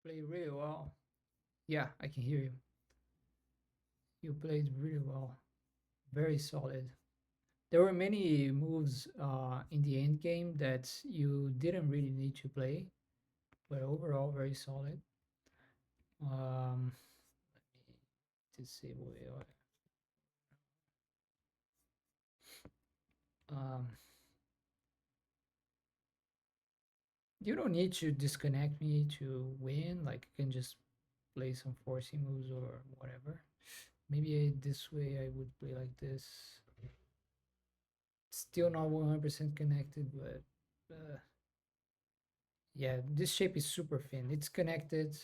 Played really well. Yeah, I can hear you. You played really well. Very solid. There were many moves in the end game that you didn't really need to play, but overall very solid. Let me disable AI. Um, you don't need to disconnect me to win. Like you can just play some forcing moves or whatever. Maybe this way I would play like this. Still not 100% connected, but yeah, this shape is super thin. It's connected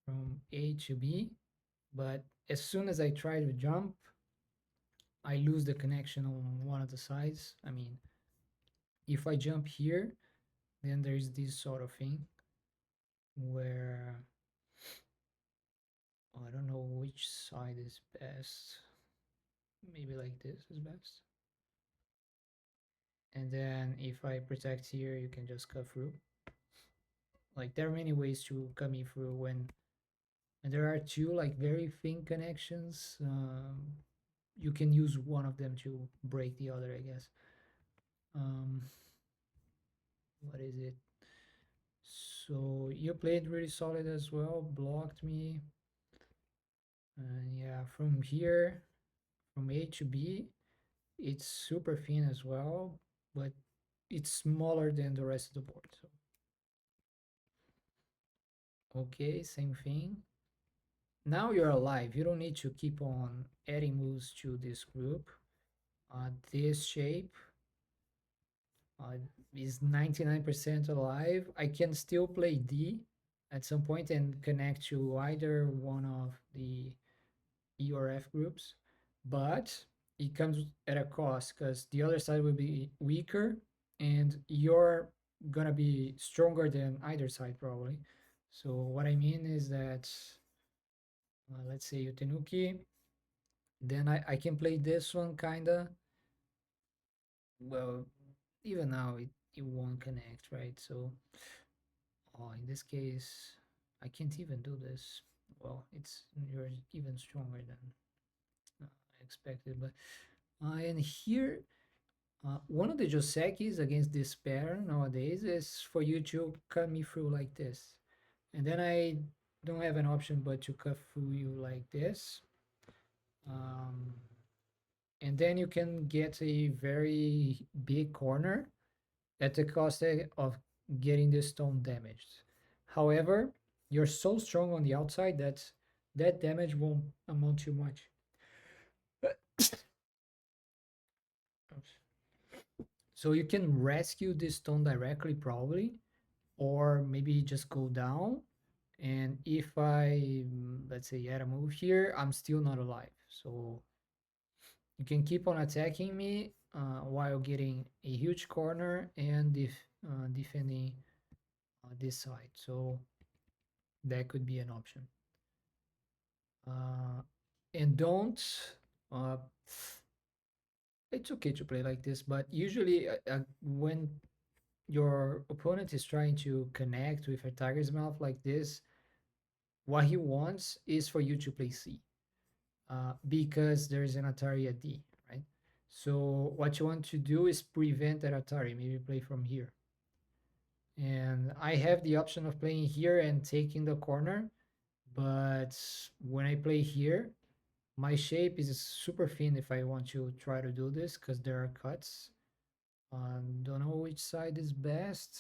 from A to B, but as soon as I try to jump, I lose the connection on one of the sides. I mean, if I jump here, then there's this sort of thing where I don't know which side is best. Maybe like this is best. And then if I protect here, you can just cut through. Like there are many ways to cut me through when and there are two like very thin connections. You can use one of them to break the other, I guess. Um, what is it? So you played really solid as well, blocked me. And yeah, from here, from A to B, it's super thin as well, but it's smaller than the rest of the board. So okay, same thing. Now you're alive. You don't need to keep on adding moves to this group. This shape uh, is 99% alive. I can still play D at some point and connect to either one of the E or F groups, but it comes at a cost because the other side will be weaker and you're gonna be stronger than either side probably. So what I mean is that let's say Utenuki, then I can play this one kinda. Well, even now it won't connect, right? So in this case, I can't even do this. Well, it's you're even stronger than I expected, but and here one of the Josekis against this pair nowadays is for you to cut me through like this. And then I don't have an option but to cut through you like this. Um, and then you can get a very big corner at the cost of getting the stone damaged. However, you're so strong on the outside that that damage won't amount to much. So you can rescue this stone directly, probably, or maybe just go down. And if I, let's say, add a move here, I'm still not alive. So you can keep on attacking me while getting a huge corner and defending this side. So that could be an option. Uh, and don't, uh, it's okay to play like this, but usually when your opponent is trying to connect with a tiger's mouth like this, what he wants is for you to play C because there is an Atari at D, right? So what you want to do is prevent that Atari, maybe play from here. And I have the option of playing here and taking the corner, but when I play here, my shape is super thin if I want to try to do this because there are cuts. Don't know which side is best.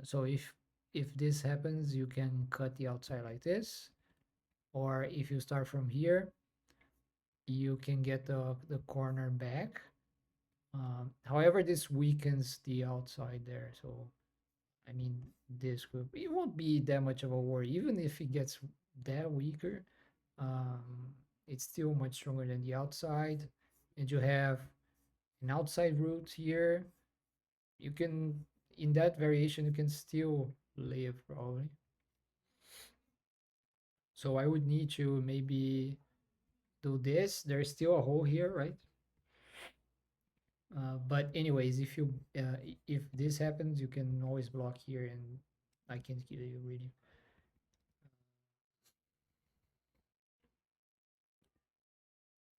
So if this happens, you can cut the outside like this, or if you start from here, you can get the corner back. However, this weakens the outside there. So I mean, this group it won't be that much of a worry, even if it gets that weaker. Um, it's still much stronger than the outside, and you have an outside route here. You can in that variation you can still live probably. So I would need to maybe do this. There's still a hole here, right? But anyways, if this happens, you can always block here and I can't kill you really.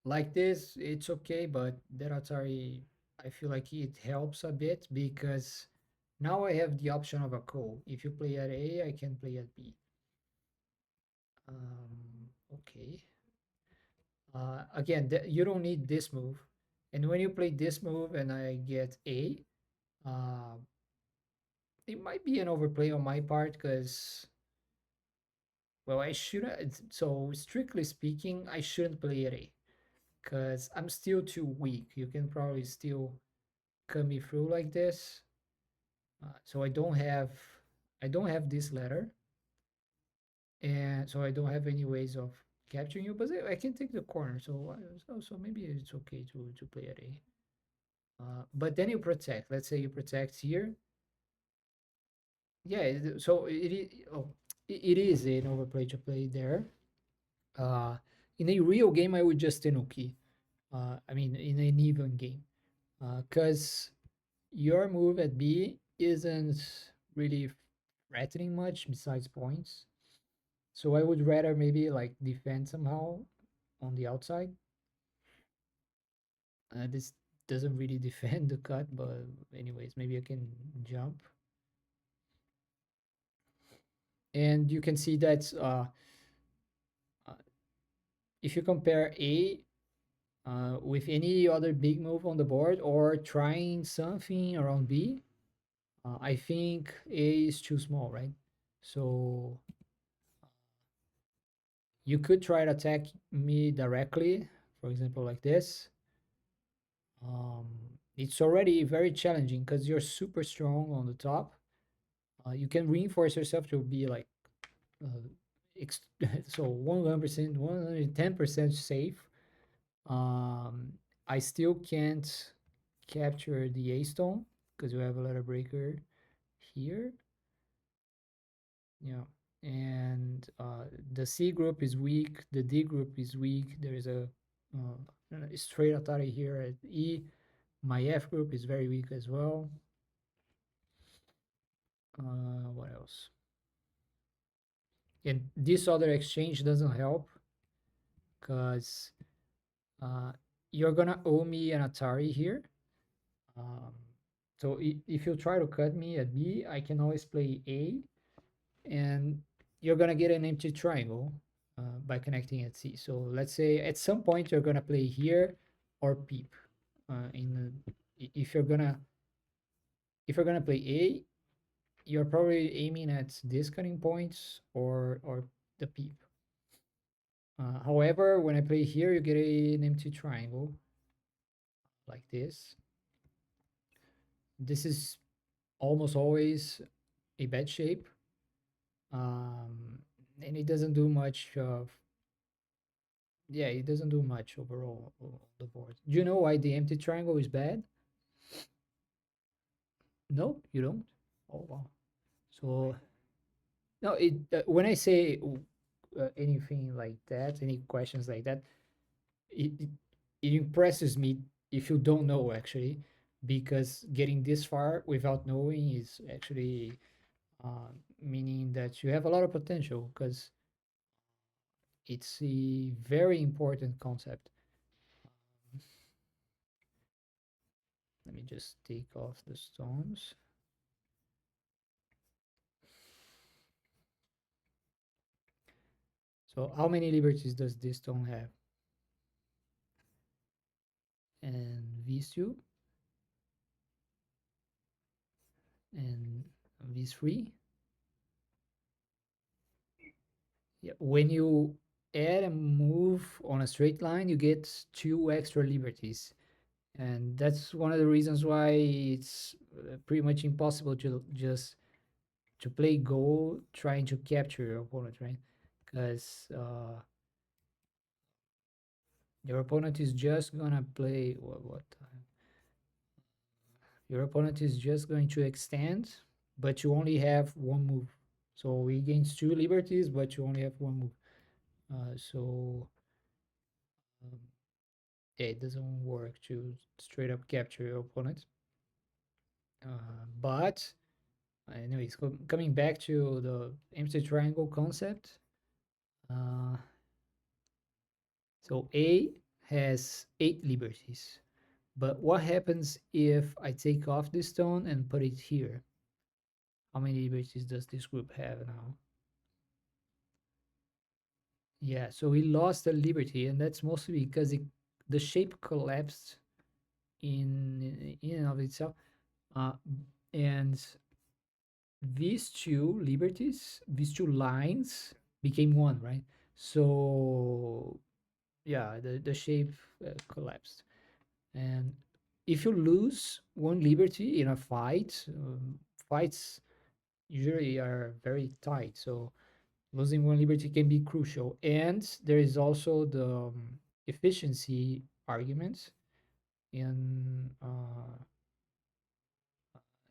Like this, it's okay, but that Atari, I feel like it helps a bit because now I have the option of a call. If you play at A, I can play at B. Okay. Again, you don't need this move. And when you play this move and I get A, uh, it might be an overplay on my part because, well, I shouldn't. So, strictly speaking, I shouldn't play at A because I'm still too weak. You can probably still cut me through like this. So I don't have this letter, and so I don't have any ways of capturing you. But I can take the corner, so maybe it's okay to play at A. But then you protect. Let's say you protect here. Yeah. So it is. Oh, it is an overplay to play there. Uh, in a real game, I would just tenuki. I mean, in an even game, because your move at B isn't really threatening much besides points. So I would rather maybe like defend somehow on the outside. This doesn't really defend the cut, but anyways, maybe I can jump. And you can see that uh, if you compare A with any other big move on the board or trying something around B, I think A is too small, right? So you could try to attack me directly, for example, like this. Um, it's already very challenging because you're super strong on the top. You can reinforce yourself to be like uh, so 100%, 110% safe. Um, I still can't capture the A stone because you have a letter breaker here. Yeah, and the C group is weak. The D group is weak. There is a straight Atari here at E. My F group is very weak as well. What else? And this other exchange doesn't help because uh, you're gonna owe me an Atari here. Um, so if you try to cut me at B, I can always play A, and you're gonna get an empty triangle by connecting at C. So let's say at some point you're gonna play here or peep. If you're gonna play A, you're probably aiming at this cutting points or the peep. However, when I play here, you get an empty triangle like this. This is almost always a bad shape, um, and it doesn't do much of. Yeah, it doesn't do much overall on the board. Do you know why the empty triangle is bad? No, you don't. Oh wow. So no, it when I say anything like that, any questions like that, it it impresses me if you don't know actually, because getting this far without knowing is actually uh, meaning that you have a lot of potential because it's a very important concept. Let me just take off the stones. So how many liberties does this stone have? And these two and these three. Yeah, when you add a move on a straight line, you get two extra liberties. And that's one of the reasons why it's pretty much impossible to just to play Go trying to capture your opponent, right? Because your opponent is just gonna play what your opponent is just going to extend, but you only have one move. So he gains two liberties, but you only have one move. So um, yeah, it doesn't work to straight up capture your opponent. But Anyways, coming back to the empty triangle concept. Uh, so A has 8 liberties. But what happens if I take off this stone and put it here? How many liberties does this group have now? Yeah, so we lost a liberty, and that's mostly because the shape collapsed in and of itself. Uh, and these two liberties, these two lines became one, right? So yeah, the shape collapsed. And if you lose one liberty in a fight, fights usually are very tight. So losing one liberty can be crucial. And there is also the efficiency argument in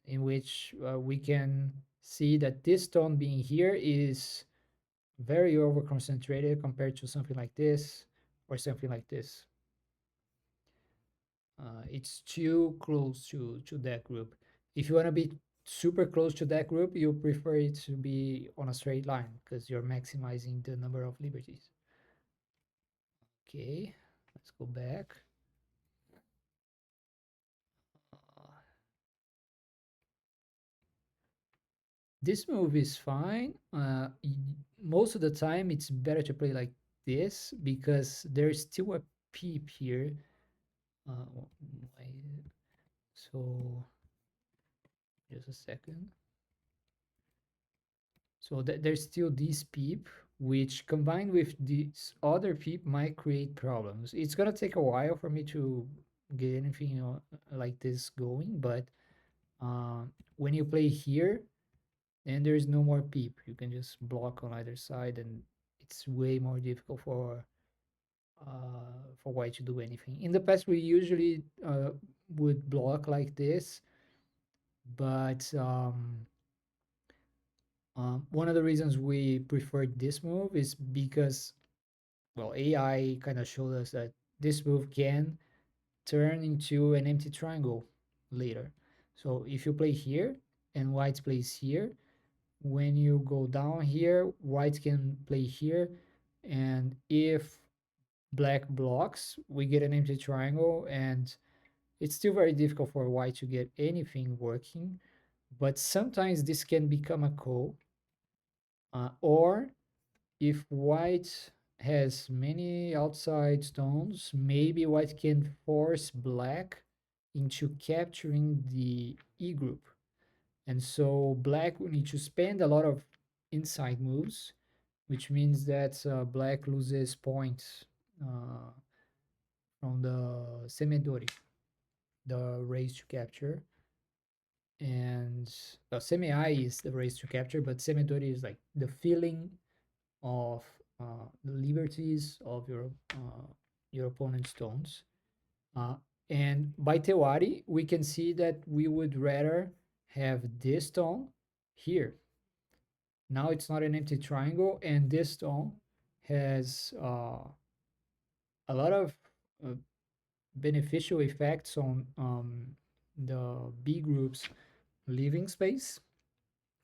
which we can see that this stone being here is very over concentrated compared to something like this or something like this. It's too close to that group. If you want to be super close to that group, you prefer it to be on a straight line because you're maximizing the number of liberties. Okay, let's go back. Uh, this move is fine. Most of the time, it's better to play like this because there's still a peep here. Uh, so, just a second. So there's still this peep, which combined with this other peep might create problems. It's gonna take a while for me to get anything like this going, but when you play here, then there's no more peep. You can just block on either side, and it's way more difficult for white to do anything. In the past, we usually would block like this, but one of the reasons we preferred this move is because, well, AI kind of showed us that this move can turn into an empty triangle later. So if you play here and white plays here, when you go down here, white can play here. And if black blocks, we get an empty triangle, and it's still very difficult for white to get anything working. But sometimes this can become a call, or if white has many outside stones, maybe white can force black into capturing the E group. And so black will need to spend a lot of inside moves, which means that black loses points uh, from the semidori, the race to capture. And semi-I is the race to capture, but semidori is like the feeling of the liberties of your opponent's stones. Uh, and by Tewari, we can see that we would rather have this stone here. Now it's not an empty triangle, and this stone has a lot of uh, beneficial effects on the B group's living space,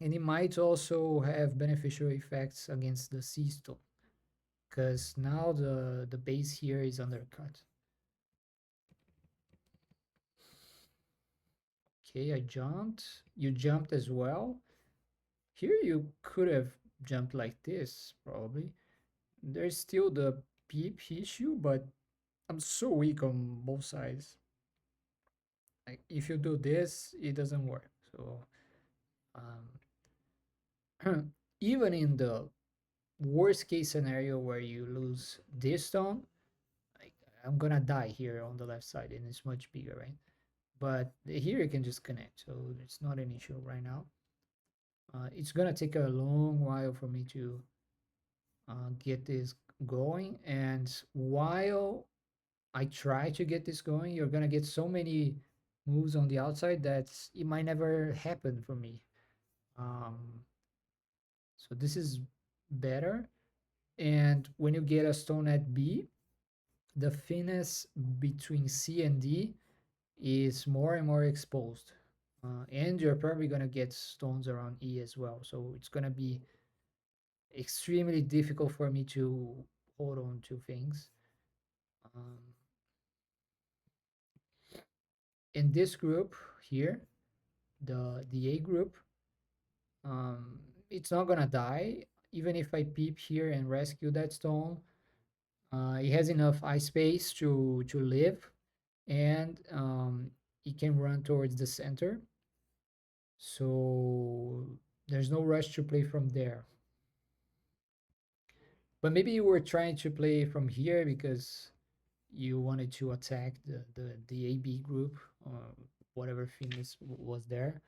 and it might also have beneficial effects against the C stone, because now the base here is undercut. Okay, I jumped. You jumped as well. Here you could have jumped like this, probably. There's still the peep issue, but I'm so weak on both sides. Like if you do this, it doesn't work. So even in the worst case scenario where you lose this stone, like I'm gonna die here on the left side, and it's much bigger, right? But here you can just connect, so it's not an issue right now. It's gonna take a long while for me to get this going, and while I try to get this going, you're gonna get so many moves on the outside that it might never happen for me. Um, so this is better. And when you get a stone at B, the thinness between C and D is more and more exposed. And you're probably gonna get stones around E as well. So it's gonna be extremely difficult for me to hold on to things. Um, in this group here, the A group, um, it's not gonna die even if I peep here and rescue that stone. It has enough eye space to live, and it can run towards the center. So there's no rush to play from there. But maybe you were trying to play from here because you wanted to attack the AB group, or whatever thing was there.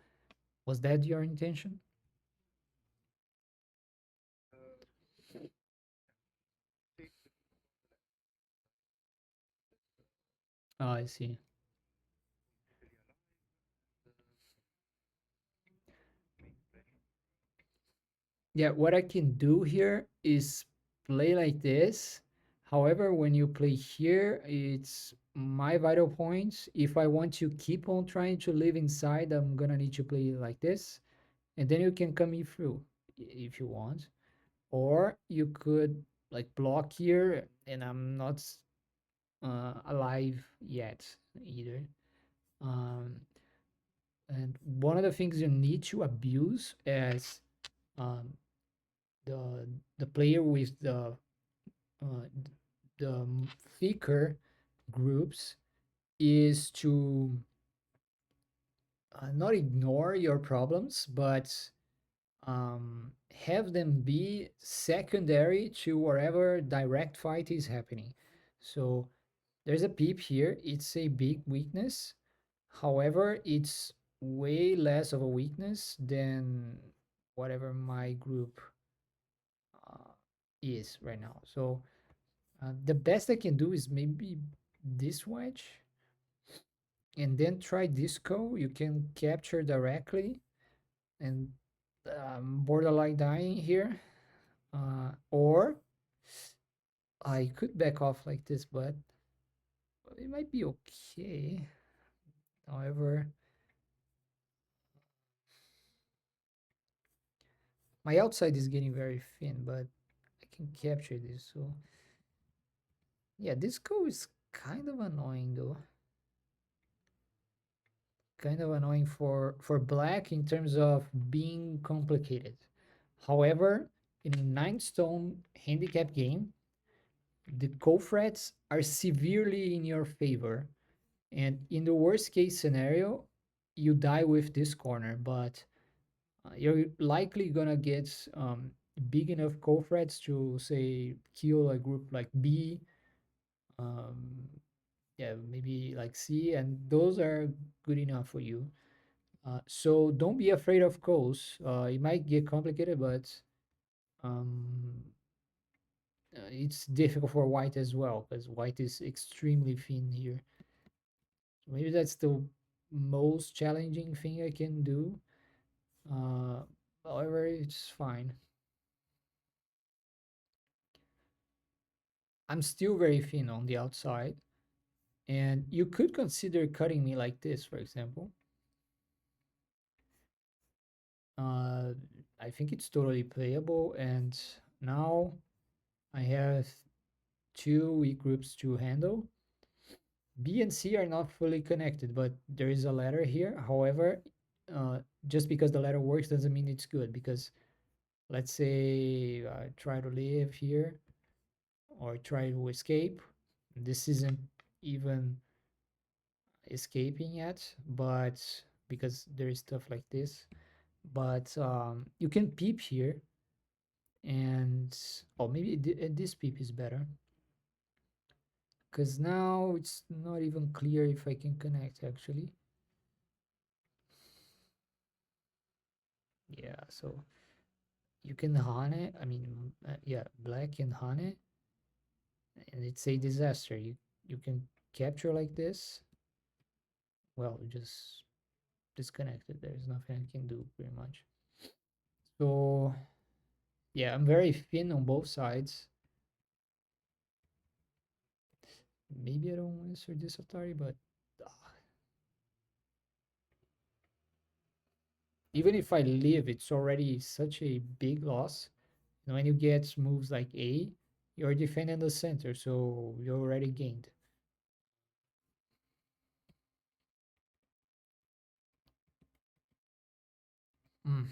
Was that your intention? Oh, I see. Yeah, what I can do here is play like this. However, when you play here, it's my vital points. If I want to keep on trying to live inside, I'm gonna need to play like this. And then you can come in through if you want. Or you could like block here, and I'm not alive yet either. Um, and one of the things you need to abuse as um, the player with uh, the thicker groups is to not ignore your problems, but have them be secondary to wherever direct fight is happening. So there's a peep here. It's a big weakness. However, it's way less of a weakness than whatever my group uh, is right now. So the best I can do is maybe this wedge and then try disco. You can capture directly and borderline dying here. Or I could back off like this, but it might be okay. However, my outside is getting very thin, but I can capture this. So yeah, disco is kind of annoying though. Kind of annoying for black in terms of being complicated. However, in a 9 stone handicap game, the co-threats are severely in your favor. And in the worst case scenario, you die with this corner, but you're likely gonna get big enough co-threats to say kill a group like B, um, yeah, maybe like C, and those are good enough for you. So don't be afraid of calls. It might get complicated, but um, it's difficult for white as well because white is extremely thin here. Maybe that's the most challenging thing I can do. Uh, However, it's fine. I'm still very thin on the outside, and you could consider cutting me like this, for example. Uh, I think it's totally playable, and now I have two weak groups to handle. B and C are not fully connected, but there is a letter here. However, just because the letter works doesn't mean it's good, because let's say I try to live here or try to escape. This isn't even escaping yet, but because there is stuff like this. But you can peep here, and oh, maybe this peep is better because now it's not even clear if I can connect actually. Yeah, so you can hane. I mean, yeah, black and hane, and it's a disaster. You can capture like this. Well, just disconnected. There's nothing I can do pretty much. So yeah, I'm very thin on both sides. Maybe I don't answer this Atari, but Even if I live, it's already such a big loss. And when you get moves like A, you're defending the center, so you already gained. Mm,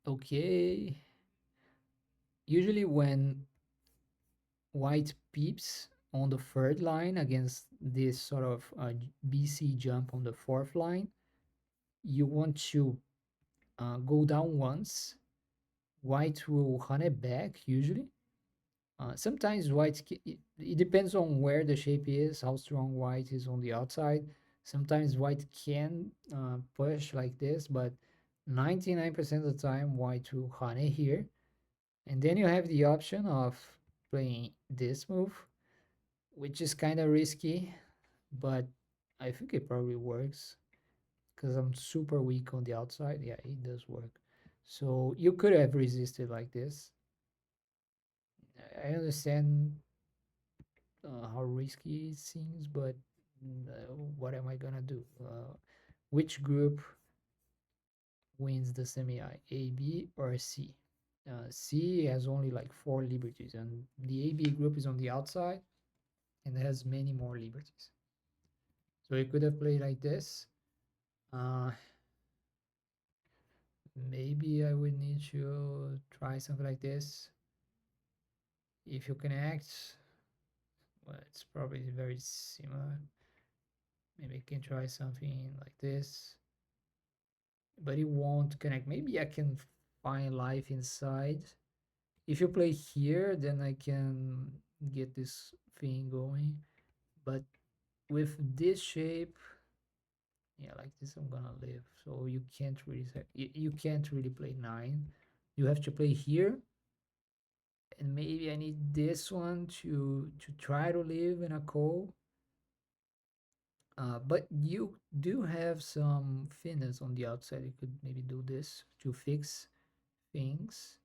okay. Usually when white peeps on the third line against this sort of BC jump on the fourth line, you want to go down once. White will hunt it back usually. Sometimes it depends on where the shape is, how strong white is on the outside. Sometimes white can push like this, but 99% of the time white will hunt it here. And then you have the option of playing this move, which is kind of risky, but I think it probably works because I'm super weak on the outside. Yeah, it does work. So you could have resisted like this. I understand how risky it seems, but what am I gonna do? Which group wins the semi A, B, or C? C has only like four liberties, and the AB group is on the outside and has many more liberties. So you could have played like this. Uh, Maybe I would need to try something like this. If you connect, well, it's probably very similar. Maybe I can try something like this, but it won't connect. Maybe I can find life inside. If you play here, then I can get this thing going. But with this shape, yeah, like this, I'm gonna live. So you can't really you can't really play 9. You have to play here, and maybe I need this one to try to live in a call. But you do have some thinness on the outside. You could maybe do this to fix things.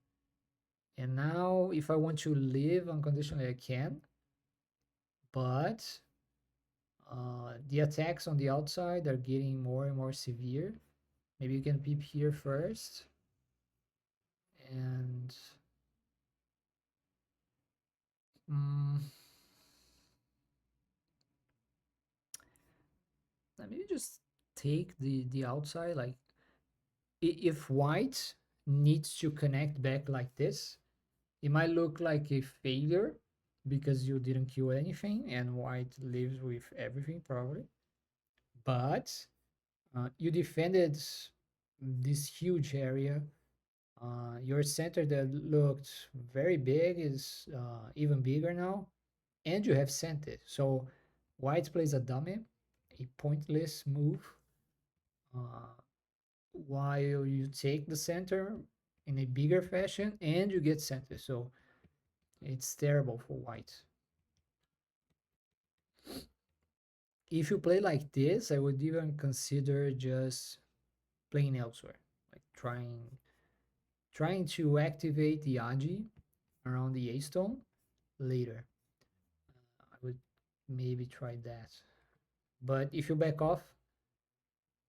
And now, if I want to live unconditionally, I can. But the attacks on the outside are getting more and more severe. Maybe you can peep here first. And mm, maybe just take the outside. Like, if white needs to connect back like this, it might look like a failure because you didn't kill anything and white lives with everything probably. But you defended this huge area. Your center that looked very big is even bigger now, and you have sent it. So white plays a dummy, a pointless move, uh, while you take the center in a bigger fashion and you get center. So it's terrible for white. If you play like this, I would even consider just playing elsewhere, like trying to activate the Agi around the A stone later. I would maybe try that. But if you back off,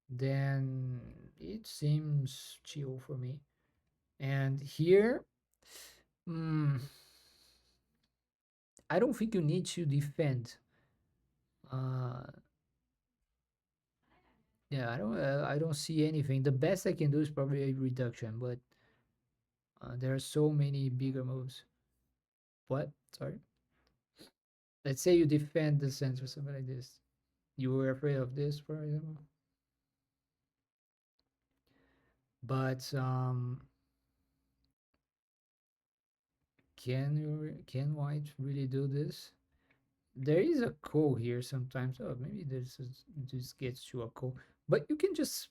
then it seems chill for me. And here, mm, I don't think you need to defend. Uh, yeah, I don't see anything. The best I can do is probably a reduction, but there are so many bigger moves. What? Sorry. Let's say you defend the center, something like this. You were afraid of this, for example. But can white really do this? There is a call here sometimes. Oh, maybe this gets to a call, but you can just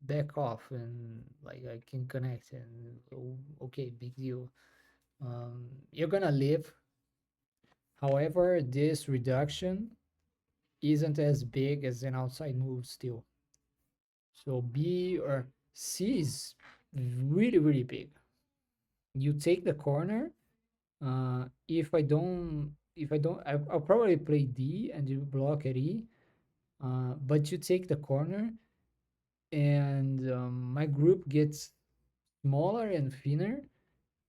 back off and like I can connect and oh, okay, big deal. You're gonna live. However, this reduction isn't as big as an outside move still. So B or C is really, really big. You take the corner. I'll probably play D and you block at E. But you take the corner. and my group gets smaller and thinner,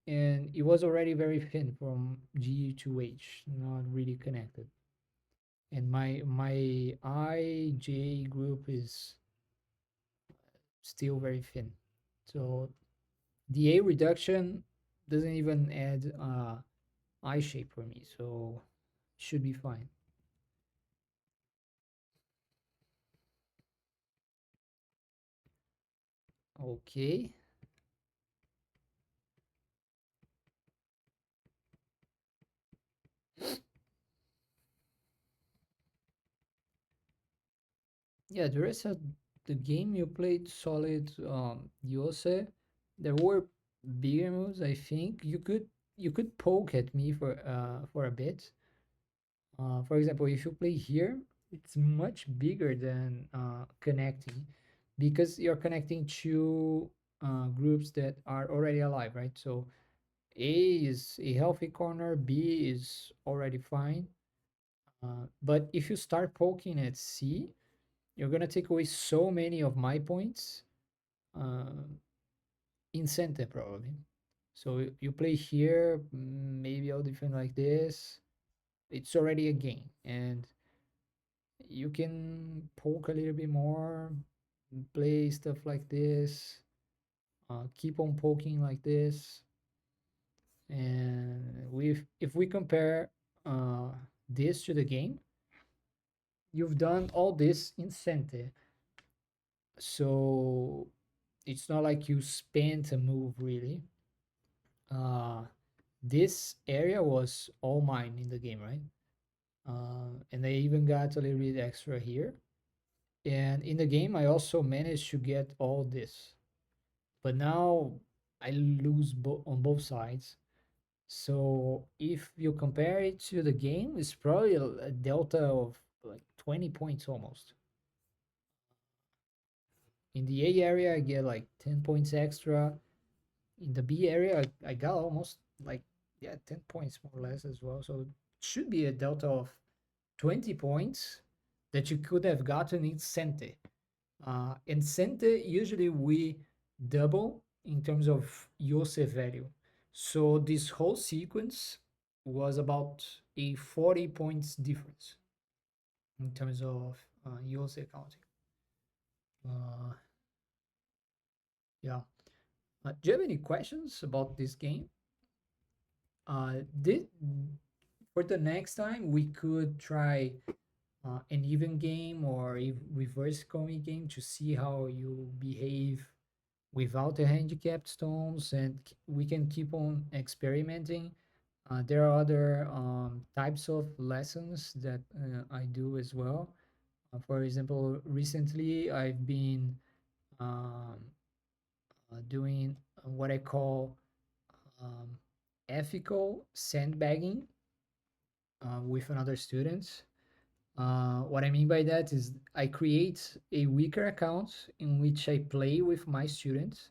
and it was already very thin from G to H, not really connected. And my IJ group is still very thin. So the A reduction doesn't even add I shape for me, so should be fine. Okay. Yeah, the rest of the game you played solid. You also there were bigger moves. I think you could poke at me for a bit. For example, if you play here, it's much bigger than connecting, because you're connecting two groups that are already alive, right? So A is a healthy corner, B is already fine. But if you start poking at C, you're gonna take away so many of my points uh, in center probably. So you play here, maybe I'll defend like this. It's already a game, and you can poke a little bit more, play stuff like this, keep on poking like this, and if we compare uh, this to the game, you've done all this in center, so it's not like you spent a move really. Uh, this area was all mine in the game, right? And I even got a little bit extra here. And in the game, I also managed to get all this. But now I lose on both sides. So if you compare it to the game, it's probably a delta of like 20 points almost. In the A area, I get like 10 points extra. In the B area, I got almost like, yeah, 10 points more or less as well. So it should be a delta of 20 points that you could have gotten in Sente. In Sente, usually we double in terms of Yose value. So this whole sequence was about a 40 points difference in terms of Yose counting. Uh, yeah. Do you have any questions about this game? Did For the next time we could try an even game or a reverse coin game to see how you behave without the handicapped stones, and we can keep on experimenting. There are other types of lessons that I do as well. For example, recently I've been um, doing what I call um, ethical sandbagging with another student. What I mean by that is I create a weaker account in which I play with my students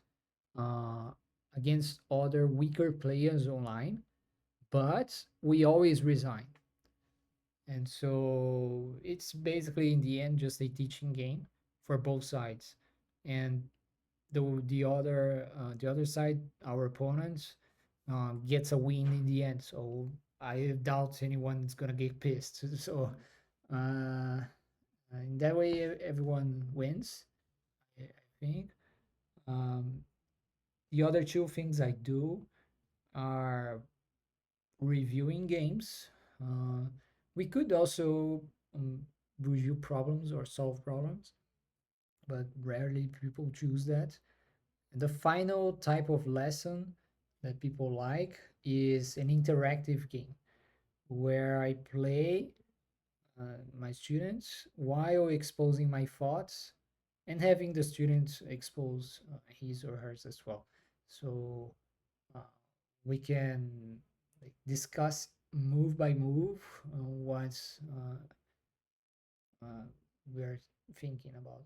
uh, against other weaker players online, but we always resign. And so it's basically in the end just a teaching game for both sides. And the other side, our opponents, gets a win in the end. So I doubt anyone's gonna get pissed. So in that way, everyone wins, I think. Um, the other two things I do are reviewing games. Uh, we could also review problems or solve problems, but rarely people choose that. And the final type of lesson that people like is an interactive game where I play my students while exposing my thoughts and having the students expose his or hers as well. So uh, we can like discuss move by move what uh, we're thinking about.